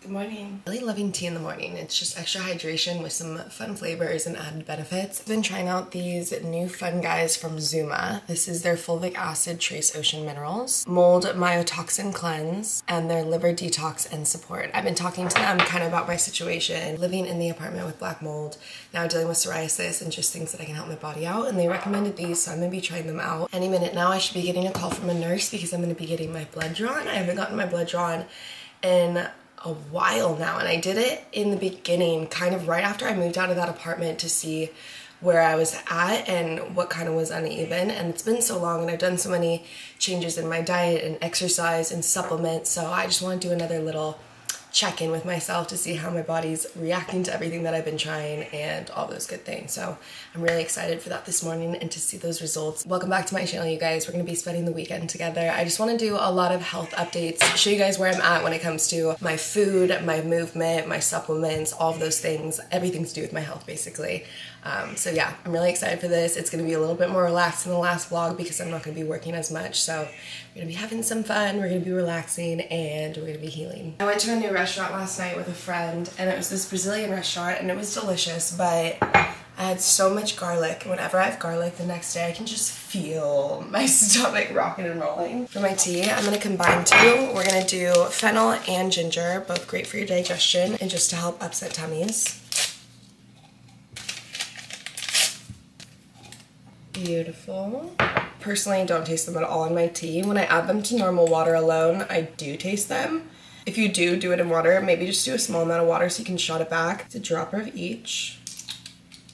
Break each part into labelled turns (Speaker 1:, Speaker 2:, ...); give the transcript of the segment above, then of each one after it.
Speaker 1: Good morning. Really loving tea in the morning. It's just extra hydration with some fun flavors and added benefits. I've been trying out these new fun guys from Zuma. This is their fulvic acid trace ocean minerals, mold myotoxin cleanse, and their liver detox and support. I've been talking to them kind of about my situation, living in the apartment with black mold, now dealing with psoriasis and just things that I can help my body out, and they recommended these, so I'm gonna be trying them out. Any minute now I should be getting a call from a nurse because I'm gonna be getting my blood drawn. I haven't gotten my blood drawn in a while now, and I did it in the beginning, kind of right after I moved out of that apartment to see where I was at and what kind of was uneven, and it's been so long and I've done so many changes in my diet and exercise and supplements, so I just want to do another little check-in with myself to see how my body's reacting to everything that I've been trying and all those good things. So I'm really excited for that this morning and to see those results. Welcome back to my channel, you guys. We're gonna be spending the weekend together. I just want to do a lot of health updates, show you guys where I'm at when it comes to my food, my movement, my supplements, all of those things, everything to do with my health basically. So yeah, I'm really excited for this. It's gonna be a little bit more relaxed than the last vlog because I'm not gonna be working as much. So we're gonna be having some fun, we're gonna be relaxing, and we're gonna be healing. I went to a new restaurant last night with a friend, and it was this Brazilian restaurant, and it was delicious, but I had so much garlic. Whenever I have garlic the next day, I can just feel my stomach rocking and rolling. For my tea, I'm gonna combine two. We're gonna do fennel and ginger, both great for your digestion and just to help upset tummies. Beautiful. Personally, don't taste them at all in my tea. When I add them to normal water alone, I do taste them. If you do it in water, maybe just do a small amount of water so you can shot it back. It's a dropper of each.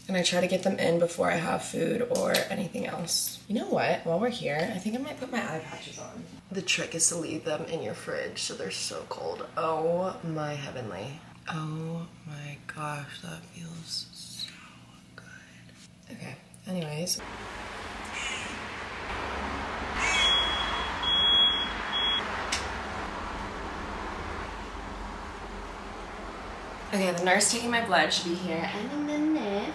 Speaker 1: And I try to get them in before I have food or anything else. You know what? While we're here, I think I might put my eye patches on. The trick is to leave them in your fridge so they're so cold. Oh my heavenly. Oh my gosh, that feels so good. Okay, anyways. Okay, the nurse taking my blood should be here any minute.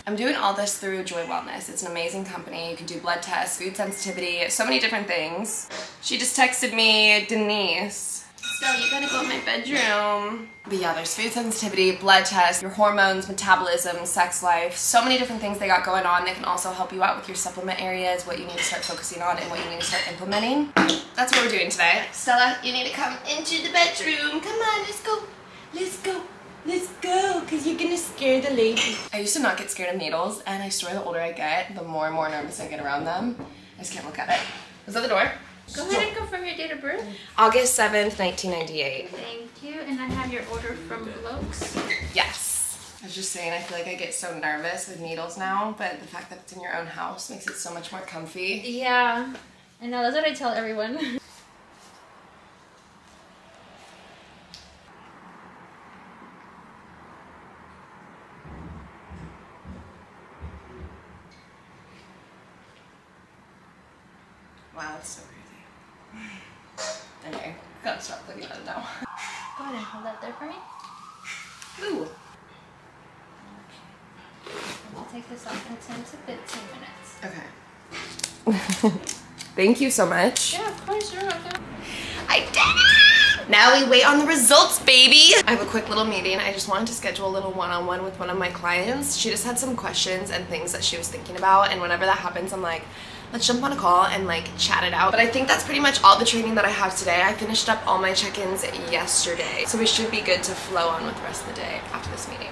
Speaker 1: I'm doing all this through Joy Wellness. It's an amazing company. You can do blood tests, food sensitivity, so many different things. She just texted me, Denise, so you gotta go in my bedroom. But yeah, there's food sensitivity, blood tests, your hormones, metabolism, sex life, so many different things they got going on. They can also help you out with your supplement areas, what you need to start focusing on and what you need to start implementing. That's what we're doing today. Stella, you need to come into the bedroom. Come on, let's go. Let's go. Let's go, because you're gonna scare the lady. I used to not get scared of needles, and I swear the older I get, the more and more nervous I get around them. I just can't look at it. Is that the door?
Speaker 2: Go ahead and confirm your date of birth.
Speaker 1: August 7th, 1998.
Speaker 2: Thank you, and I have your order from Blokes.
Speaker 1: Yes. I was just saying, I feel like I get so nervous with needles now, but the fact that it's in your own house makes it so much more comfy.
Speaker 2: Yeah, I know, that's what I tell everyone.
Speaker 1: Wow, that's so crazy. Okay, gotta stop looking at it now.
Speaker 2: Go ahead and hold that there for me.
Speaker 1: Ooh.
Speaker 2: I'll take this off in 10 to 15 minutes.
Speaker 1: Okay. Thank you so much.
Speaker 2: Yeah, of course, you're welcome.
Speaker 1: I did it! Now we wait on the results, baby! I have a quick little meeting. I just wanted to schedule a little one-on-one with one of my clients. She just had some questions and things that she was thinking about, and whenever that happens, I'm like, let's jump on a call and like chat it out. But I think that's pretty much all the training that I have today. I finished up all my check-ins yesterday, so we should be good to flow on with the rest of the day after this meeting.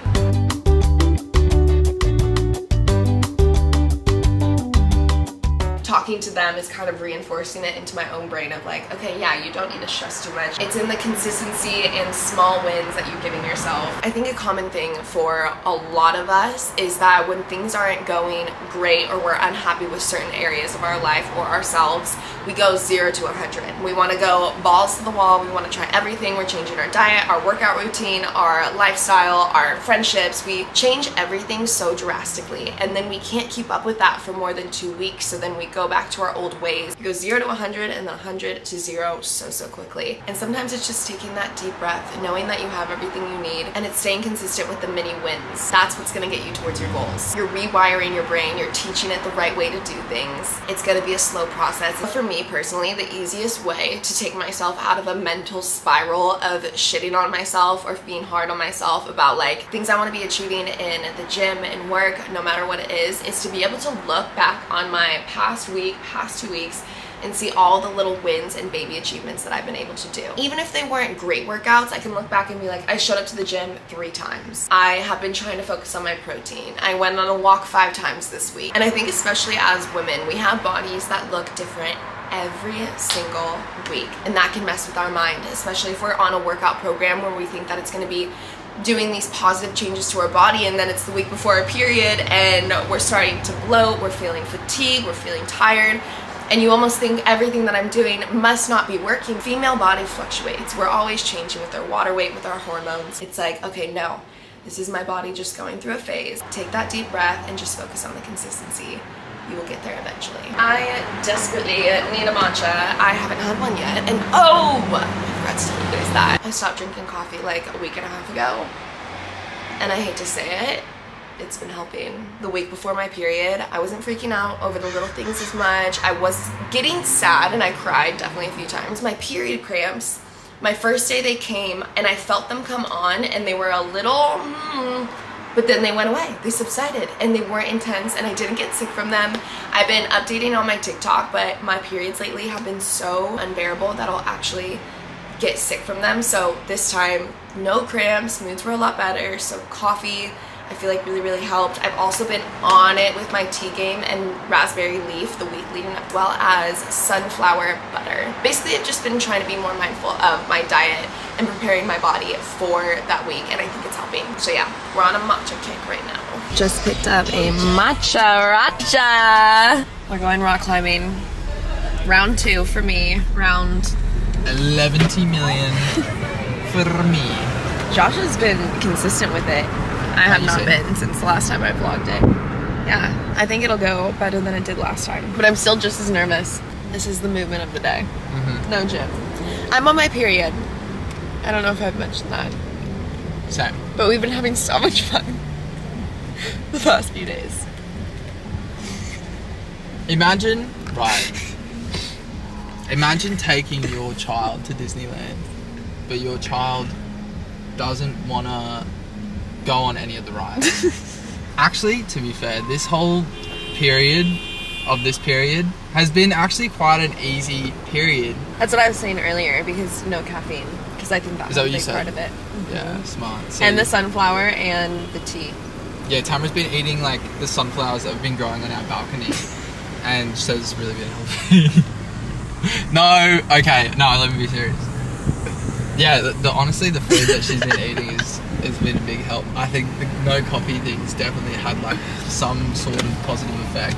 Speaker 1: Talking to them is kind of reinforcing it into my own brain of like, okay, yeah, you don't need to stress too much. It's in the consistency and small wins that you're giving yourself. I think a common thing for a lot of us is that when things aren't going great or we're unhappy with certain areas of our life or ourselves, we go 0 to 100. We want to go balls to the wall. We want to try everything. We're changing our diet, our workout routine, our lifestyle, our friendships. We change everything so drastically, and then we can't keep up with that for more than 2 weeks, so then we go back back to our old ways. It goes 0 to 100 and then 100 to 0 so quickly. And sometimes it's just taking that deep breath, knowing that you have everything you need, and it's staying consistent with the mini wins. That's what's gonna get you towards your goals. You're rewiring your brain, you're teaching it the right way to do things. It's gonna be a slow process. For me personally, the easiest way to take myself out of a mental spiral of shitting on myself or being hard on myself about like things I want to be achieving in the gym and work, no matter what it is to be able to look back on my past week, past 2 weeks, and see all the little wins and baby achievements that I've been able to do. Even if they weren't great workouts, I can look back and be like, I showed up to the gym 3 times. I have been trying to focus on my protein. I went on a walk 5 times this week. And I think especially as women, we have bodies that look different every single week, and that can mess with our mind, especially if we're on a workout program where we think that it's going to be doing these positive changes to our body, and then it's the week before our period and we're starting to bloat, we're feeling fatigued, we're feeling tired, and you almost think everything that I'm doing must not be working. Female body fluctuates. We're always changing with our water weight, with our hormones. It's like, okay, no, this is my body just going through a phase. Take that deep breath and just focus on the consistency. You will get there eventually. I desperately need a matcha. I haven't had one yet. And oh, I forgot to tell you guys that. I stopped drinking coffee like a week and a half ago. And I hate to say it, it's been helping. The week before my period, I wasn't freaking out over the little things as much. I was getting sad and I cried definitely a few times. My period cramps, my first day they came and I felt them come on and they were a little, but then they went away. They subsided and they weren't intense and I didn't get sick from them. I've been updating on my TikTok, but my periods lately have been so unbearable that I'll actually get sick from them. So this time, no cramps, moods were a lot better. So coffee, I feel like really helped. I've also been on it with my tea game and raspberry leaf the week leading up, as well as sunflower butter. Basically, I've just been trying to be more mindful of my diet and preparing my body for that week, and I think it's helping. So yeah, we're on a matcha kick right now. Just picked up a matcha racha. We're going rock climbing. Round 2 for me. Round
Speaker 3: 11 million for me.
Speaker 1: Josh has been consistent with it. I have not been since the last time I vlogged it. Yeah, I think it'll go better than it did last time. But I'm still just as nervous. This is the movement of the day. No gym. I'm on my period. I don't know if I've mentioned that.
Speaker 3: Same.
Speaker 1: But we've been having so much fun the past few days.
Speaker 3: Imagine taking your child to Disneyland, but your child doesn't want to go on any of the rides. Actually, to be fair, this whole period has been actually quite an easy period.
Speaker 1: That's what I was saying earlier, because no caffeine, because I think that's a big part of it.
Speaker 3: Yeah, smart. So,
Speaker 1: and the sunflower and the tea.
Speaker 3: Yeah, Tamara's been eating like the sunflowers that have been growing on our balcony, and so it's really been healthy. No, let me be serious. Yeah, honestly, the food that she's been eating has been a big help. I think the no coffee thing's definitely had like some sort of positive effect.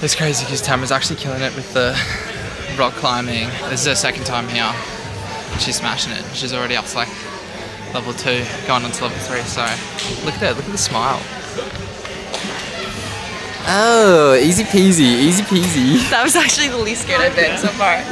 Speaker 3: It's crazy because Tamara's actually killing it with the rock climbing. This is her second time here. She's smashing it. She's already up to like level 2, going on to level 3. So look at that, look at the smile. Oh, easy peasy, easy peasy.
Speaker 1: That was actually the least scared I've been so far.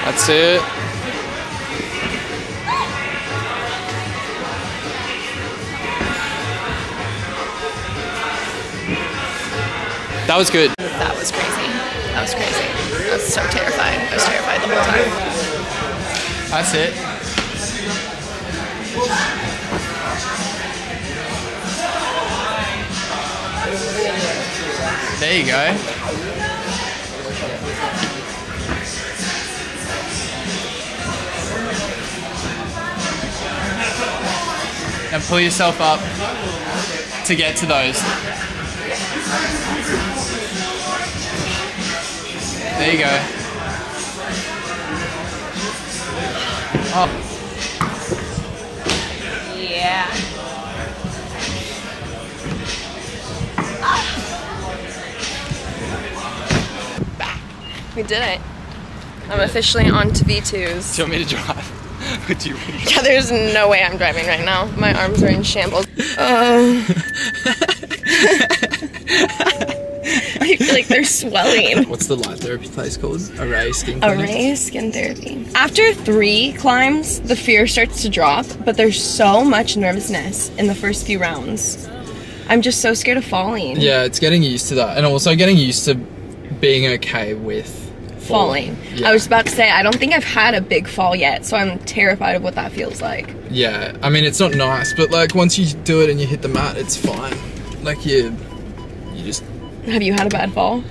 Speaker 3: That's it. That was good.
Speaker 1: That was crazy. That was crazy. I was so terrified. I was terrified the whole time.
Speaker 3: That's it. There you go. Now pull yourself up to get to those. There you go. Oh.
Speaker 1: Yeah. Back. We did it. I'm officially on to V2s.
Speaker 3: Do you want me to drive? Would you really?
Speaker 1: Yeah, there's no way I'm driving right now. My arms are in shambles. I feel like they're swelling.
Speaker 3: What's the light therapy place called? Array Skin Clinic?
Speaker 1: Array Skin Therapy. After 3 climbs, the fear starts to drop, but there's so much nervousness in the first few rounds. I'm just so scared of falling.
Speaker 3: Yeah, it's getting used to that. And also getting used to being okay with falling. Yeah.
Speaker 1: I was about to say, I don't think I've had a big fall yet, so I'm terrified of what that feels like.
Speaker 3: Yeah, I mean, it's not nice, but like once you do it and you hit the mat, it's fine. Like you just...
Speaker 1: Have you had a bad fall?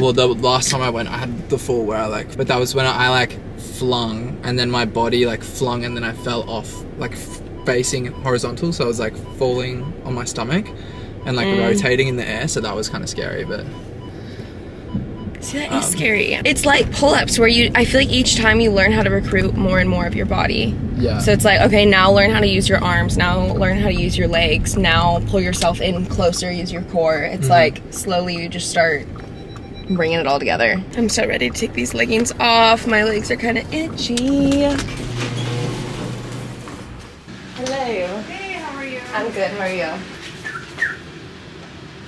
Speaker 3: Well, the last time I went, I had the fall where but that was when I like flung, and then my body like flung, and then I fell off, like facing horizontal, so I was like falling on my stomach and like rotating in the air, so that was kind of scary, but...
Speaker 1: See, that is scary. It's like pull-ups where I feel like each time you learn how to recruit more and more of your body.
Speaker 3: Yeah.
Speaker 1: So it's like, okay, now learn how to use your arms, now learn how to use your legs, now pull yourself in closer, use your core. It's like slowly you just start bringing it all together. I'm so ready to take these leggings off. My legs are kind of itchy. Hello.
Speaker 2: Hey, how are you?
Speaker 1: I'm good, how are you?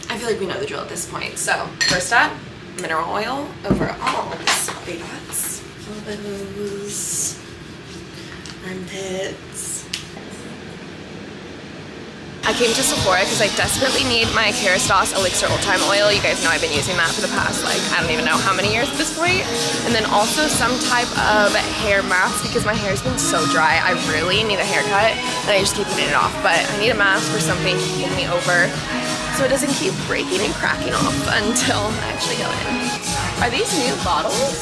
Speaker 1: I feel like we know the drill at this point. So, first up, mineral oil over arms, big butts, elbows, armpits. I came to Sephora because I desperately need my Kerastase Elixir Old Time Oil. You guys know I've been using that for the past, like, I don't even know how many years at this point. And then also some type of hair mask because my hair's been so dry. I really need a haircut and I just keep putting it off. But I need a mask or something to hold me over so it doesn't keep breaking and cracking off until I actually go in. Are these new bottles?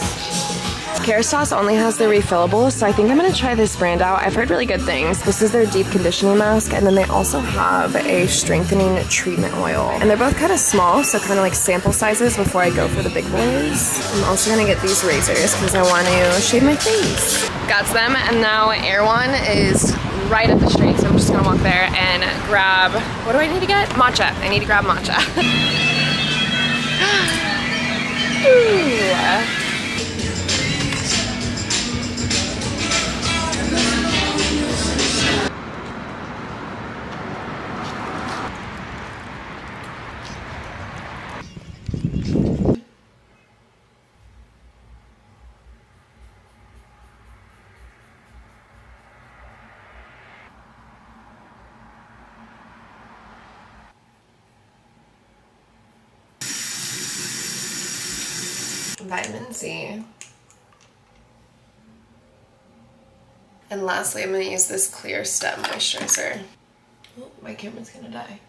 Speaker 1: Kerastase only has the refillable, so I think I'm gonna try this brand out. I've heard really good things. This is their deep conditioning mask, and then they also have a strengthening treatment oil. And they're both kind of small, so kind of like sample sizes before I go for the big boys. I'm also gonna get these razors because I want to shave my face. Got them, and now Air One is right up the street, so I'm just gonna walk there and grab, what do I need to get? Matcha. I need to grab matcha. Ooh. Vitamin C. And lastly, I'm going to use this Clear Step moisturizer. Oh, my camera's going to die.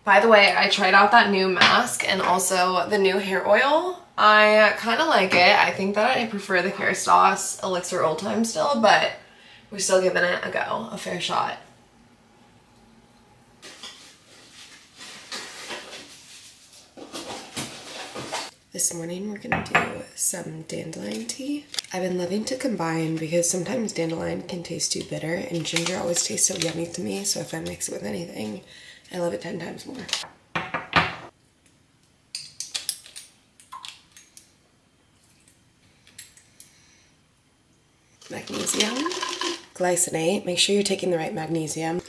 Speaker 1: By the way, I tried out that new mask and also the new hair oil. I kind of like it. I think that I prefer the Kerastase Elixir Old Time still, but we're still giving it a go, a fair shot. This morning we're gonna do some dandelion tea. I've been loving to combine because sometimes dandelion can taste too bitter and ginger always tastes so yummy to me, so if I mix it with anything, I love it 10 times more. Magnesium, glycinate, make sure you're taking the right magnesium.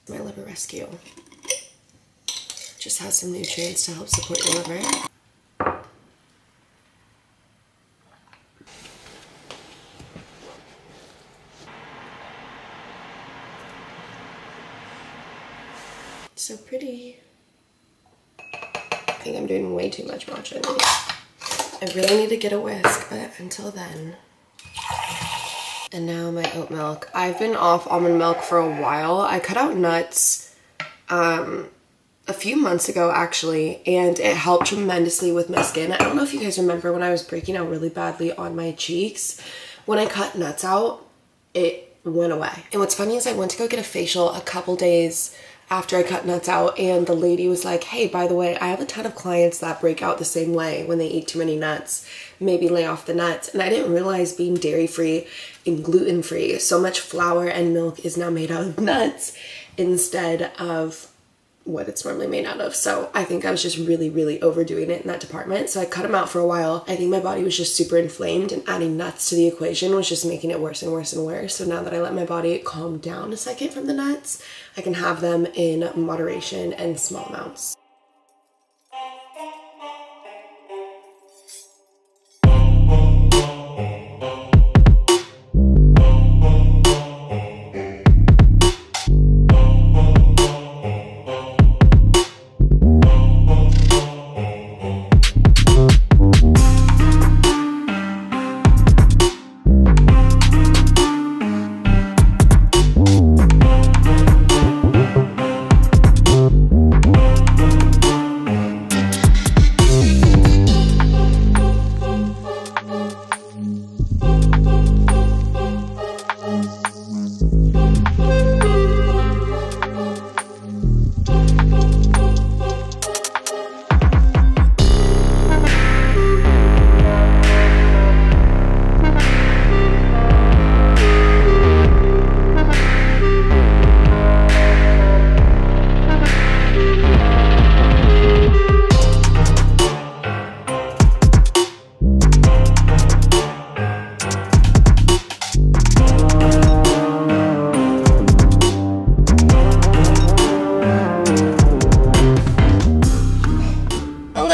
Speaker 1: My liver rescue. Just has some nutrients to help support your liver. So pretty. think I'm doing way too much matcha in these. I really need to get a whisk, but until then. And now my oat milk. I've been off almond milk for a while. I cut out nuts a few months ago actually, and it helped tremendously with my skin. I don't know if you guys remember when I was breaking out really badly on my cheeks. When I cut nuts out, it went away. And what's funny is I went to go get a facial a couple days after I cut nuts out, and the lady was like, hey, by the way, I have a ton of clients that break out the same way when they eat too many nuts. Maybe lay off the nuts. And I didn't realize being dairy-free and gluten-free, so much flour and milk is now made out of nuts instead of what it's normally made out of. So I think I was just really overdoing it in that department. So I cut them out for a while. I think my body was just super inflamed, and adding nuts to the equation was just making it worse and worse and worse. So now that I let my body calm down a second from the nuts, I can have them in moderation and small amounts.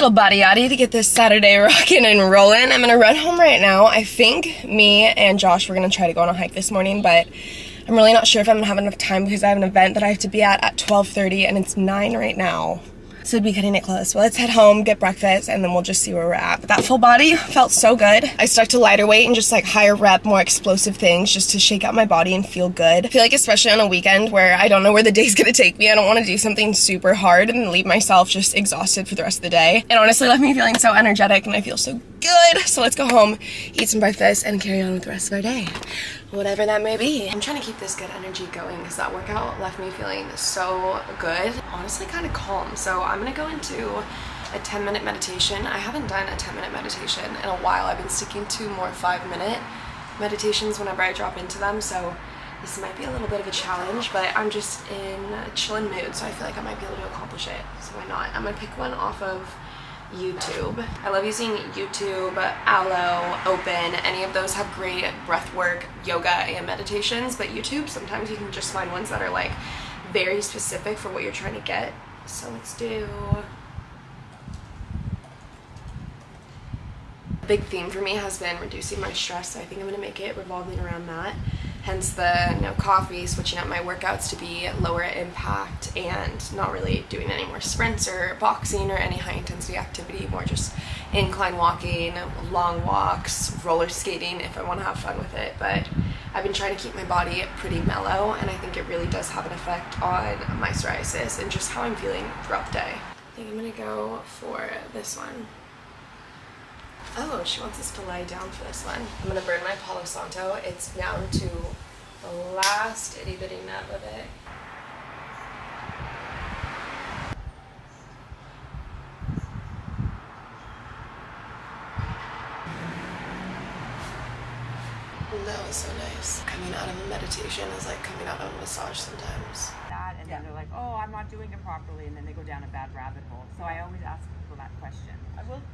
Speaker 1: Body yaddy to get this Saturday rocking and rolling. I'm gonna run home right now. I think me and Josh were gonna try to go on a hike this morning, but I'm really not sure if I'm gonna have enough time because I have an event that I have to be at 12:30 and it's 9 right now. So it'd be cutting it close. Well, let's head home, get breakfast, and then we'll just see where we're at. But that full body felt so good. I stuck to lighter weight and just like higher rep, more explosive things just to shake out my body and feel good. I feel like especially on a weekend where I don't know where the day's gonna take me, I don't wanna do something super hard and leave myself just exhausted for the rest of the day. It honestly left me feeling so energetic and I feel so good. So let's go home, eat some breakfast, and carry on with the rest of our day. Whatever that may be. I'm trying to keep this good energy going because that workout left me feeling so good. Honestly kind of calm. So I'm gonna go into a 10-minute meditation. I haven't done a 10-minute meditation in a while. I've been sticking to more 5-minute meditations whenever I drop into them. So this might be a little bit of a challenge, but I'm just in a chilling mood. So I feel like I might be able to accomplish it. So why not? I'm gonna pick one off of YouTube. I love using YouTube, Aloe, Open. Any of those have great breath work, yoga, and meditations, but YouTube, sometimes you can just find ones that are like very specific for what you're trying to get. So let's do... A big theme for me has been reducing my stress, so I think I'm gonna make it revolving around that. Hence the no coffee, switching up my workouts to be lower impact and not really doing any more sprints or boxing or any high intensity activity, more just incline walking, long walks, roller skating if I want to have fun with it. But I've been trying to keep my body pretty mellow, and I think it really does have an effect on my psoriasis and just how I'm feeling throughout the day. I think I'm gonna go for this one. Oh, she wants us to lie down for this one. I'm gonna burn my Palo Santo. It's down to the last itty bitty nub of it. That was so nice. Coming out of a meditation is like coming out of a massage sometimes.
Speaker 4: That, and then they're like, oh, I'm not doing it properly, and then they go down a bad rabbit hole. So I always ask people that question.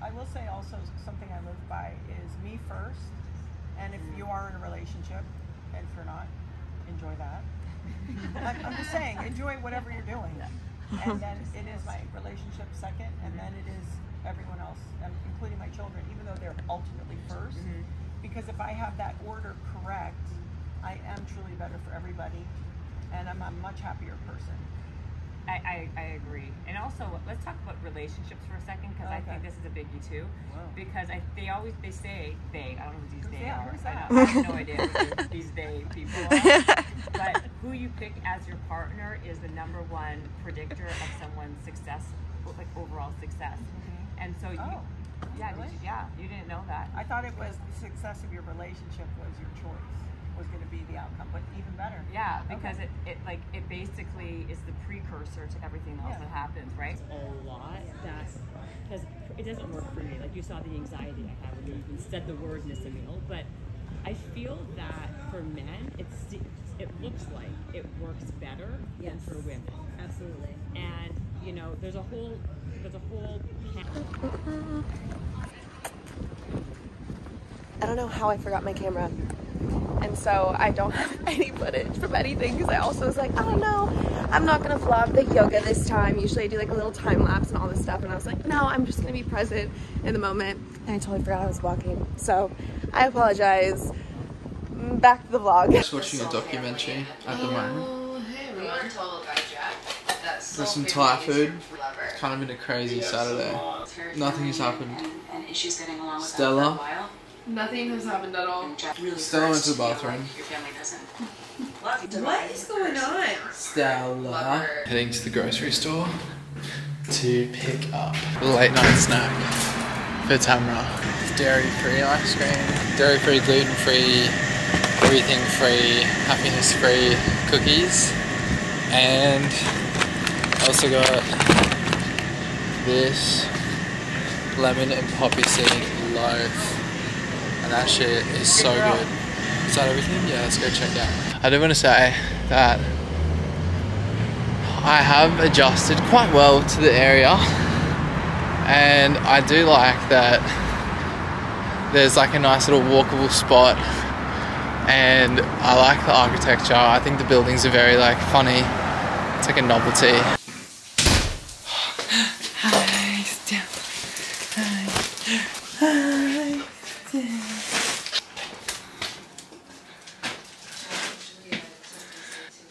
Speaker 5: I will say also something I live by is me first, and if you are in a relationship, and if you're not, enjoy that. I'm just saying, enjoy whatever you're doing. And then it is my relationship second, and then it is everyone else, including my children, even though they're ultimately first. Because if I have that order correct, I am truly better for everybody, and I'm a much happier person.
Speaker 4: I agree. And also, let's talk about relationships for a second, because I think this is a biggie too. Wow. Because they say, I don't know who these they are. I have no idea who these they people are. But who you pick as your partner is the #1 predictor of someone's success, like overall success. Mm-hmm. And so you didn't know that.
Speaker 5: I thought it was the success of your relationship was your choice. Was going to be the outcome, but even better.
Speaker 4: Yeah, because it basically is the precursor to everything else that happens, right?
Speaker 6: A lot because it doesn't work for me. Like you saw the anxiety I have when you even said the word miss a meal, but I feel that for men, it looks like it works better than for women.
Speaker 7: Absolutely.
Speaker 6: And you know, there's a whole.
Speaker 1: I don't know how I forgot my camera. And so I don't have any footage from anything because I also was like, I don't know, I'm not gonna vlog the yoga this time. Usually I do like a little time lapse and all this stuff, and I was like, no, I'm just gonna be present in the moment. And I totally forgot I was vlogging, so I apologize. Back to the vlog.
Speaker 3: Just watching a documentary at the moment.
Speaker 1: Hey, we weren't told about Jack. That's
Speaker 3: got some Thai food. Kind of been a crazy Saturday. Nothing has happened. Stella.
Speaker 1: Nothing has happened at all.
Speaker 3: Stella went to the bathroom.
Speaker 7: What is going on?
Speaker 3: Stella. Heading to the grocery store to pick up a late night snack for Tamra. Dairy-free ice cream, dairy-free, gluten-free, everything-free, happiness-free cookies. And I also got this lemon and poppy seed loaf. And that shit is so good. Is that everything? Yeah, let's go check it out. I do want to say that I have adjusted quite well to the area, and I do like that there's like a nice little walkable spot, and I like the architecture. I think the buildings are very like funny. It's like a novelty. Hi, Stella. Hi.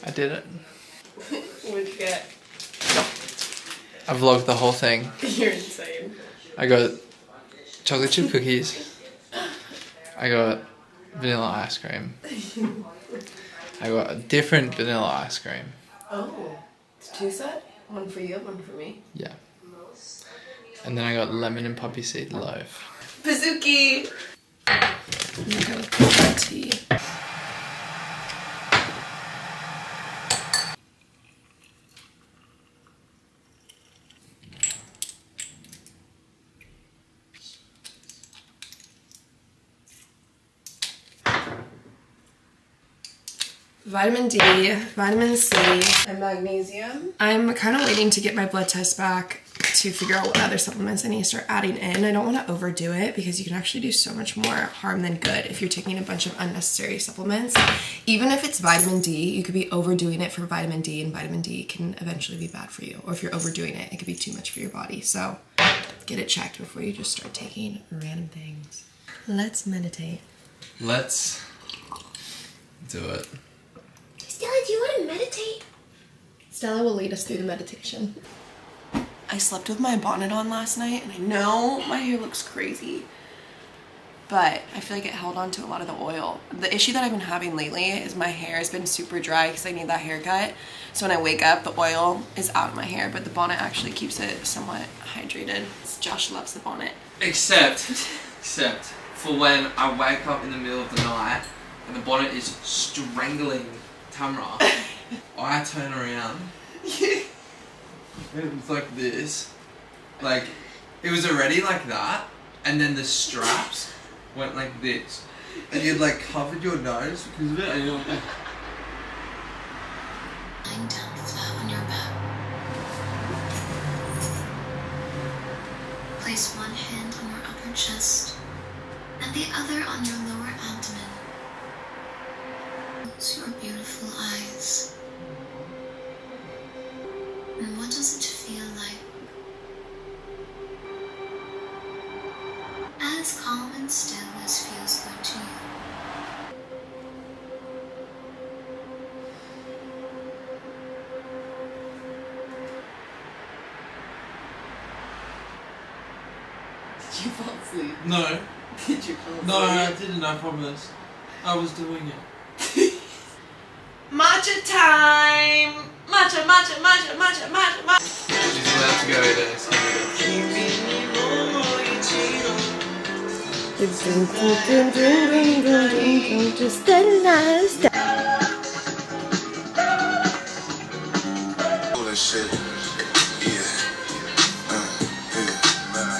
Speaker 3: I did it.
Speaker 1: What'd you get?
Speaker 3: I vlogged the whole thing.
Speaker 1: You're insane.
Speaker 3: I got chocolate chip cookies. I got vanilla ice cream. I got a different vanilla ice cream.
Speaker 1: Oh, it's 2 set? One for you, one for me.
Speaker 3: Yeah. And then I got lemon and poppy seed loaf.
Speaker 1: Bazooki! You got tea. Vitamin D, vitamin C, and magnesium. I'm kind of waiting to get my blood test back to figure out what other supplements I need to start adding in. I don't want to overdo it because you can actually do so much more harm than good if you're taking a bunch of unnecessary supplements. Even if it's vitamin D, you could be overdoing it for vitamin D, and vitamin D can eventually be bad for you. Or if you're overdoing it, it could be too much for your body. So get it checked before you just start taking random things. Let's meditate.
Speaker 3: Let's do it.
Speaker 1: Stella, do you want to meditate? Stella will lead us through the meditation. I slept with my bonnet on last night, and I know my hair looks crazy, but I feel like it held on to a lot of the oil. The issue that I've been having lately is my hair has been super dry because I need that haircut. So when I wake up, the oil is out of my hair, but the bonnet actually keeps it somewhat hydrated. Josh loves the bonnet.
Speaker 3: Except for when I wake up in the middle of the night and the bonnet is strangling Tamra, I turn around. It was like this. Like, it was already like that, and then the straps went like this. And you'd like covered your nose because of it, and you're like...
Speaker 8: Lying down flat on your back. Place one hand on your upper chest and the other on your lower abdomen. Close your beautiful eyes. And what does it feel like? As calm and still as feels good to you.
Speaker 1: you fall asleep?
Speaker 3: No.
Speaker 1: Did you fall asleep?
Speaker 3: No, I didn't, I promise. I was doing it.
Speaker 1: Matcha time! Matcha, matcha, matcha, matcha, matcha, matcha.
Speaker 3: She's allowed to go there, so
Speaker 1: just the last.
Speaker 9: All that shit. Yeah.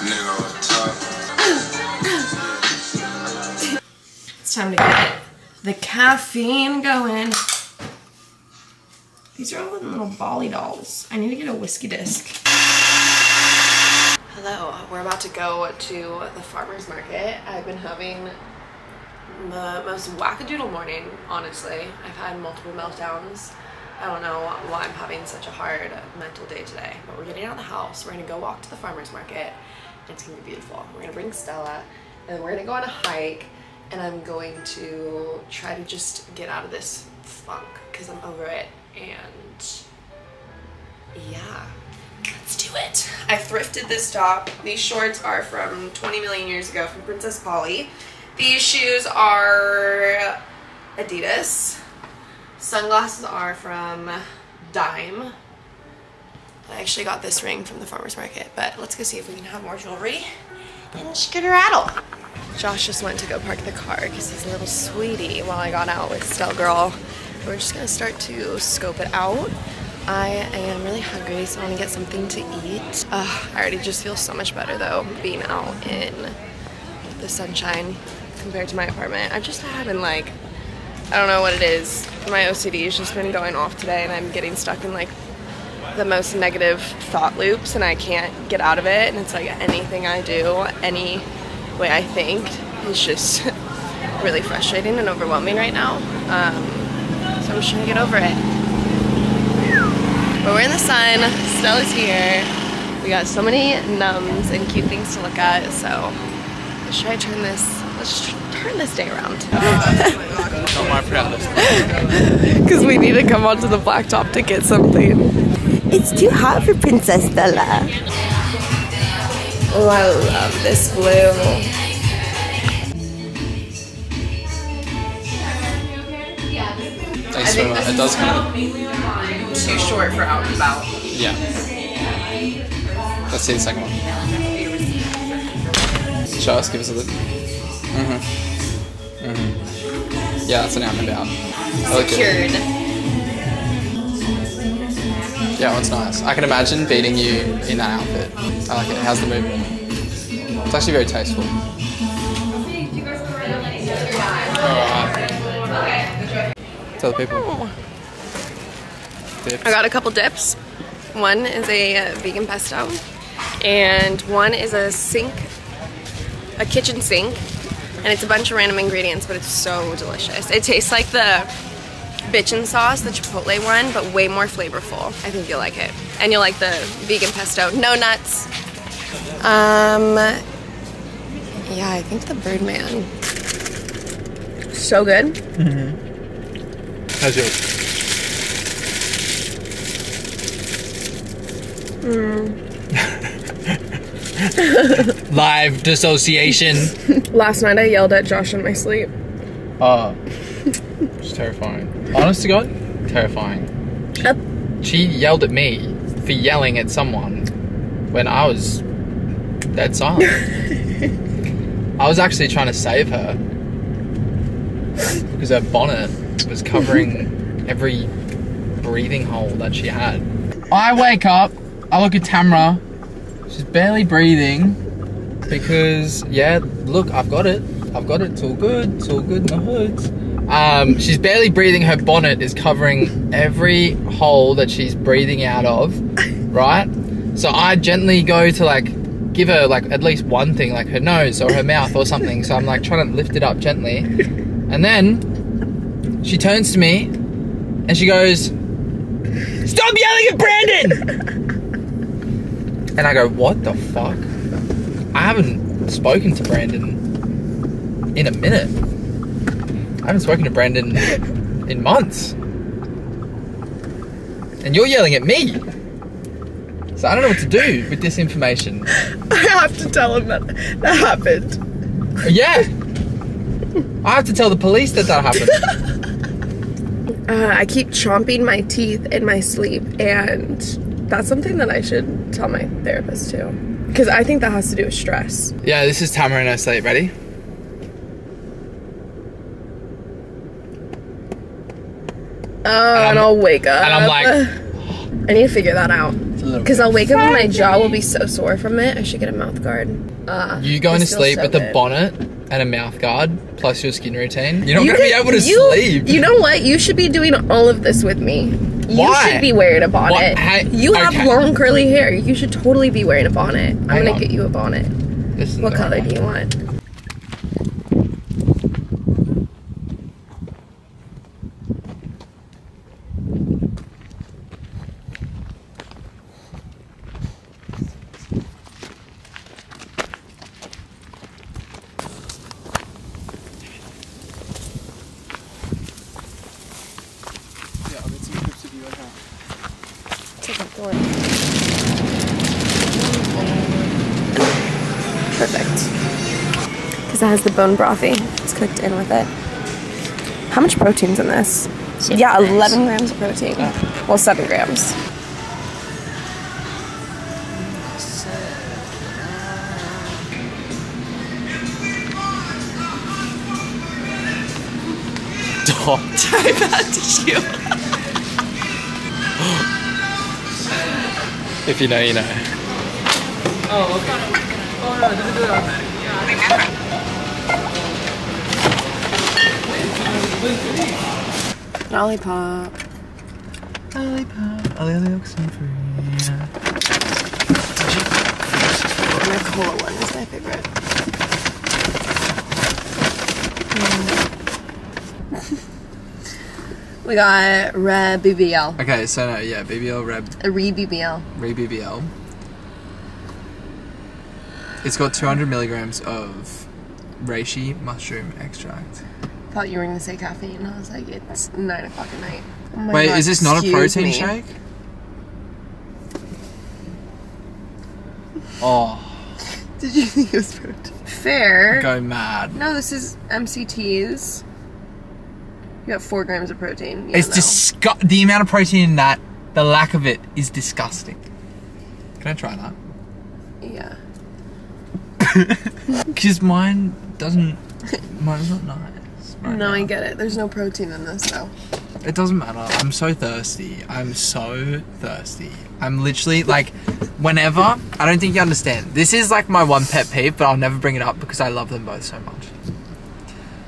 Speaker 9: Nigga on top.
Speaker 1: It's time to get the caffeine going. These are all the little Bali dolls. I need to get a whiskey disc. Hello, we're about to go to the farmer's market. I've been having the most wackadoodle morning, honestly. I've had multiple meltdowns. I don't know why I'm having such a hard mental day today, but we're getting out of the house. We're gonna go walk to the farmer's market. It's gonna be beautiful. We're gonna bring Stella, and then we're gonna go on a hike, and I'm going to try to just get out of this funk because I'm over it. And yeah, let's do it. I thrifted this top. These shorts are from 20 million years ago from Princess Polly. These shoes are Adidas. Sunglasses are from Dime. I actually got this ring from the farmer's market, but let's go see if we can have more jewelry and skedaddle. Josh just went to go park the car because he's a little sweetie while I got out with Stell Girl. We're just gonna start to scope it out. I am really hungry, so I want to get something to eat. I already just feel so much better though, being out in the sunshine compared to my apartment. I've just been like, I don't know what it is. My OCD has just been going off today, and I'm getting stuck in like the most negative thought loops, and I can't get out of it. And it's like anything I do, any way I think, is just really frustrating and overwhelming right now. So I'm just trying to get over it. But we're in the sun, Stella's here. We got so many nums and cute things to look at, so let's try to turn this day around.
Speaker 3: not my proudest.
Speaker 1: Because we need to come onto the blacktop to get something. It's too hot for Princess Stella. Oh, I love this blue.
Speaker 3: Thanks so much. It does kind of
Speaker 1: Too short for out and about.
Speaker 3: yeah. Let's see the second one. Show us, give us a look. Yeah, that's an out and about. I like
Speaker 1: Secured.
Speaker 3: it. Yeah, it's nice. I can imagine beating you in that outfit. I like it. How's the movement? It's actually very tasteful. Alright. Tell the people. Dips.
Speaker 1: I got a couple dips. One is a vegan pesto, and one is a kitchen sink, and it's a bunch of random ingredients, but it's so delicious. It tastes like the bitchin' sauce, the Chipotle one, but way more flavorful. I think you'll like it. And you'll like the vegan pesto. No nuts. Yeah, I think the Birdman. So good.
Speaker 3: How's yours? Live dissociation.
Speaker 1: Last night I yelled at Josh in my sleep.
Speaker 3: Oh, it's terrifying. Honest to God, terrifying. She yelled at me for yelling at someone when I was dead silent. I was actually trying to save her because her bonnet was covering every breathing hole that she had. I wake up, I look at Tamra, she's barely breathing because, yeah, look, I've got it, it's all good in the hood. She's barely breathing, her bonnet is covering every hole that she's breathing out of, right? So I gently go to like, give her like at least one thing, like her nose or her mouth or something, so I'm like trying to lift it up gently, and then she turns to me and she goes, "Stop yelling at Brandon!" And I go, "What the fuck? I haven't spoken to Brandon in a minute. I haven't spoken to Brandon in months. And you're yelling at me." So I don't know what to do with this information.
Speaker 1: I have to tell him that happened.
Speaker 3: Yeah. I have to tell the police that happened.
Speaker 1: I keep chomping my teeth in my sleep, and that's something that I should tell my therapist too. Because I think that has to do with stress.
Speaker 3: Yeah, this is Tamara in her sleep. Ready?
Speaker 1: And I'll wake up.
Speaker 3: And I'm like...
Speaker 1: I need to figure that out. Because I'll wake up and my jaw will be so sore from it. I should get a mouth guard.
Speaker 3: You going to sleep with a bonnet and a mouth guard, plus your skin routine? You're not going to be able to sleep.
Speaker 1: You know what? You should be doing all of this with me. You should be wearing a bonnet. You have long curly hair. You should totally be wearing a bonnet. I'm going to get you a bonnet. What color do you want? Perfect. Because it has the bone brothy. It's cooked in with it. How much protein's in this? 11 grams of protein. Well, 7 grams. Type that tissue.
Speaker 3: If you know, you know. Oh, okay. Oh no, doesn't do it automatically.
Speaker 1: Lollipop.
Speaker 3: Lollipop. Ollie Oxenfree.
Speaker 1: My cola one is my favorite. We got Red BBL.
Speaker 3: Okay, so no, yeah, BBL, Red.
Speaker 1: BBL.
Speaker 3: BBL. It's got 200 milligrams of reishi mushroom extract.
Speaker 1: Thought you were going to say caffeine. I was like, it's 9 o'clock at night. Oh my
Speaker 3: Wait,
Speaker 1: God,
Speaker 3: is this not a protein shake? Oh.
Speaker 1: Did you think it was protein? Fair.
Speaker 3: Go mad.
Speaker 1: No, this is MCTs. You got 4 grams of protein.
Speaker 3: It's the amount of protein in that, the lack of it is disgusting. Can I try that?
Speaker 1: Yeah.
Speaker 3: Because mine's not nice.
Speaker 1: Right no, now. I get it. There's no protein in this though.
Speaker 3: It doesn't matter. I'm so thirsty. I'm literally like, whenever, I don't think you understand. This is like my one pet peeve, but I'll never bring it up because I love them both so much.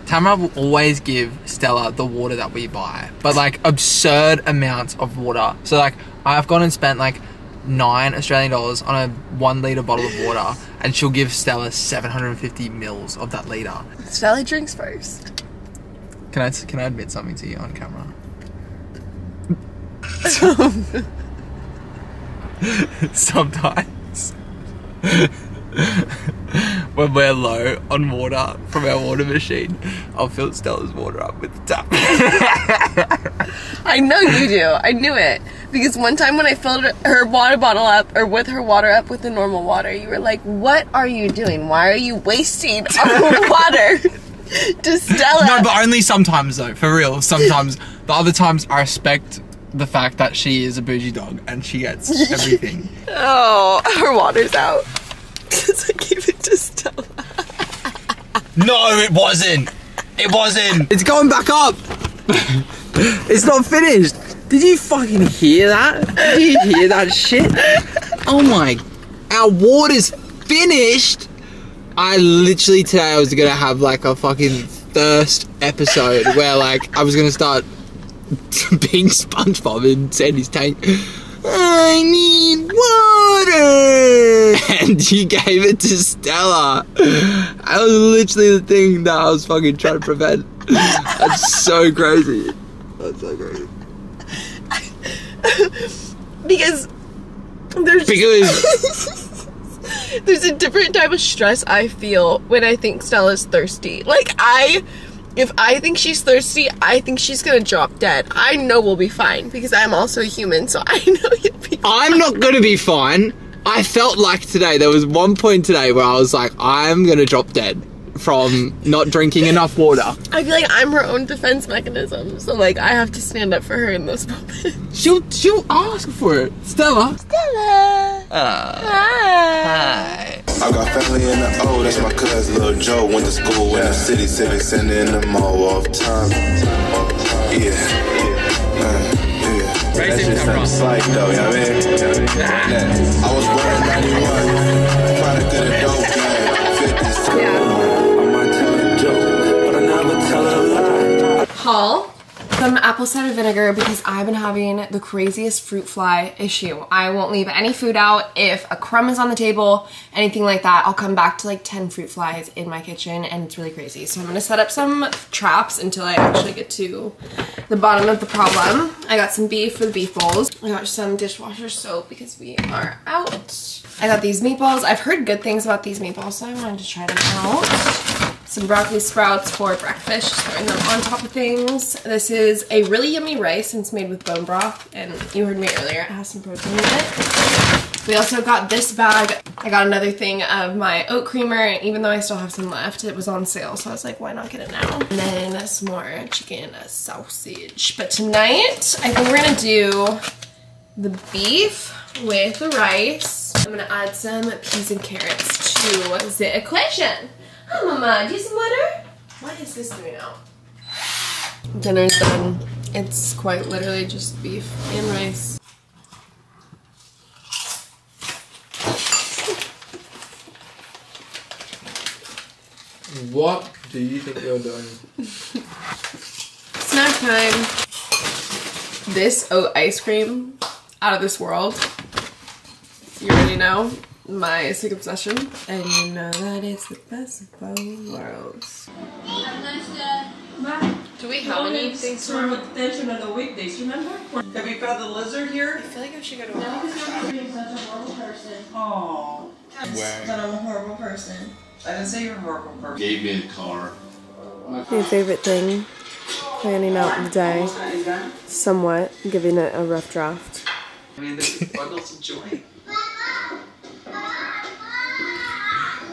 Speaker 3: Tamara will always give Stella the water that we buy, but like absurd amounts of water. So like I've gone and spent like $9 Australian on a 1 litre bottle of water, and she'll give Stella 750 mils of that litre.
Speaker 1: Stella drinks first.
Speaker 3: Can I admit something to you on camera? Sometimes when we're low on water from our water machine, I'll fill Stella's water up with the tap.
Speaker 1: I know you do. I knew it. Because one time when I filled her water bottle up, or with her water up with the normal water, you were like, what are you doing? Why are you wasting our water to Stella?
Speaker 3: No, but only sometimes though, for real. Sometimes. The other times I respect the fact that she is a bougie dog and she gets everything.
Speaker 1: Oh, her water's out. Because I gave it to Stella.
Speaker 3: No, it wasn't. It wasn't. It's going back up. It's not finished. Did you fucking hear that? Did you hear that shit? Oh my. Our water's finished. I literally today I was gonna have like a fucking thirst episode where like I was gonna start being SpongeBob in Sandy's tank. I need water! And you gave it to Stella. That was literally the thing that I was fucking trying to prevent. That's so crazy. That's so crazy.
Speaker 1: Because there's a different type of stress I feel when I think Stella's thirsty. Like, I If I think she's thirsty, I think she's gonna drop dead. I know we'll be fine because I'm also a human, so I know you'll be fine.
Speaker 3: I'm not gonna be fine. I felt like today, there was one point today where I was like, I'm gonna drop dead from not drinking enough water.
Speaker 1: I feel like I'm her own defense mechanism, so like I have to stand up for her in those moments.
Speaker 3: She'll ask for it. Stella.
Speaker 1: Stella.
Speaker 3: Hi.
Speaker 9: I got family in the O, that's my cousin, Lil Joe. Went to school in the city, civic center in the mall, off time. Yeah. That shit sounds psych though, you know what I mean? I was born in 91, product of the dope game, 50s. I might tell a joke, but I never tell a lie.
Speaker 1: Haul. Some apple cider vinegar because I've been having the craziest fruit fly issue. I won't leave any food out. If a crumb is on the table, anything like that, I'll come back to like 10 fruit flies in my kitchen and it's really crazy. So I'm gonna set up some traps until I actually get to the bottom of the problem. I got some beef for the beef bowls. I got some dishwasher soap because we are out. I got these meatballs. I've heard good things about these meatballs, so I wanted to try them out. Some broccoli sprouts for breakfast, just throwing them on top of things. This is a really yummy rice and it's made with bone broth, and you heard me earlier, it has some protein in it. We also got this bag. I got another thing of my oat creamer, and even though I still have some left, it was on sale, so I was like, why not get it now? And then some more chicken sausage. But tonight, I think we're gonna do the beef with the rice. I'm gonna add some peas and carrots to the equation. Hi, Mama, do you some water? What is this doing out? Dinner's done. It's quite literally just beef and rice.
Speaker 3: What do you think you're doing?
Speaker 1: Snack time. This oat ice cream, out of this world. You already know my sick obsession, and you know that it's the best of both worlds. Do we have anything
Speaker 5: for attention on the weekdays, remember? Have you got the lizard here?
Speaker 1: I feel like I should go to
Speaker 7: No, because you're being such a horrible person.
Speaker 5: Oh.
Speaker 7: That I'm a horrible person.
Speaker 5: I didn't say you're a horrible person.
Speaker 9: Gave me a car.
Speaker 1: Your favorite thing? Planning out the day. Somewhat. Giving it a rough draft.
Speaker 10: I mean, there's bundles of joy.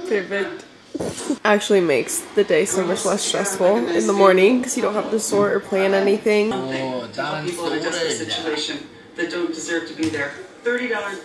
Speaker 1: Perfect. Actually makes the day so much less stressful in the morning because you don't have to sort or plan anything.
Speaker 10: Oh, people in a desperate situation that don't deserve to be there. $30